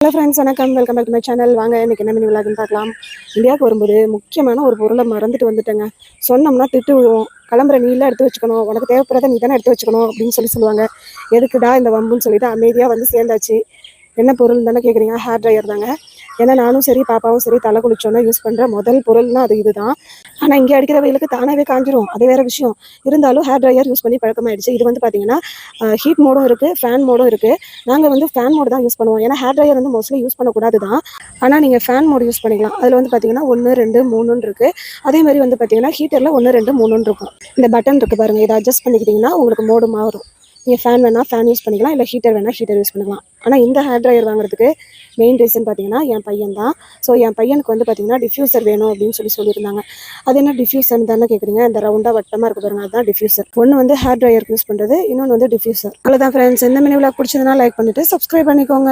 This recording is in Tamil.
ஹலோ ஃப்ரெண்ட்ஸ், வணக்கம். Welcome back to my channel. வாங்க இன்றைக்கி என்ன மினி விளாக்னு பார்க்கலாம். இந்தியாவுக்கு வரும்போது முக்கியமான ஒரு பொருளை மறந்துட்டு வந்துட்டேங்க. சொன்னோம்னா திட்டு விழுவோம். கிளம்புற நீலாம் எடுத்து வச்சுக்கணும், உனக்கு தேவைப்படுறத நீ தானே எடுத்து வச்சுக்கணும் அப்படின்னு சொல்லுவாங்க. எதுக்குடா இந்த வம்புன்னு சொல்லிட்டு அமைதியாக வந்து சேர்ந்தாச்சு. என்ன பொருள் தானே கேட்குறீங்க? ஹேர் ட்ரையர் தாங்க. ஏன்னா நானும் சரி பாப்பாவும் சரி தலை குளிச்சோன்னா யூஸ் பண்ணுற முதல் பொருள்னா அது இதுதான். ஆனால் இங்கே அடிக்கிற வெயிலுக்கு தானாகவே காஞ்சிரும், அது வேறு விஷயம். இருந்தாலும் ஹேர் ட்ரையர் யூஸ் பண்ணி பழக்கமாயிடுச்சு. இது வந்து பார்த்தீங்கன்னா ஹீட் மோடும் இருக்குது, ஃபேன் மோடும் இருக்குது. நாங்கள் வந்து ஃபேன் மோடு தான் யூஸ் பண்ணுவோம். ஏன்னா ஹேர் ட்ரையர் வந்து மோஸ்ட்லி யூஸ் பண்ணக்கூடாது தான். ஆனால் நீங்கள் ஃபேன் மோடு யூஸ் பண்ணிக்கலாம். அதில் வந்து பார்த்தீங்கன்னா 1 2 3 இருக்குது. அதே மாதிரி வந்து பார்த்தீங்கன்னா ஹீட்டரில் 1 2 3 இருக்கும். இந்த பட்டன் இருக்குது பாருங்கள், இதை அட்ஜஸ்ட் பண்ணிக்கிட்டிங்கன்னா உங்களுக்கு மோடு மாறும். நீங்கள் ஃபேன் வேணால் ஃபேன் யூஸ் பண்ணிக்கலாம், இல்லை ஹீட்டர் வேணால் ஹீட்டர் யூஸ் பண்ணிக்கலாம். ஆனால் இந்த ஹேர் ட்ரையர் வாங்குறதுக்கு மெயின் ரீசன் பார்த்தீங்கன்னா என் பையன் தான். ஸோ என் பையனுக்கு வந்து பார்த்தீங்கன்னா டிஃப்யூசர் வேணும் அப்படின்னு சொல்லியிருந்தாங்க. அது என்ன டிஃப்யூசர் தானே கேட்குறீங்க? இந்த ரவுண்டாக வட்டமாக இருக்குது பாருங்க, அதுதான் டிஃப்யூசர். ஒன்று வந்து ஹேர் ட்ரையருக்கு யூஸ் பண்ணுறது, இன்னொன்று வந்து டிஃப்யூசர். அவ்வளோதான் ஃப்ரெண்ட்ஸ். இந்த மினி விளாக் பிடிச்சதுனா லைக் பண்ணிவிட்டு சப்ஸ்கிரைப் பண்ணிக்கோங்க.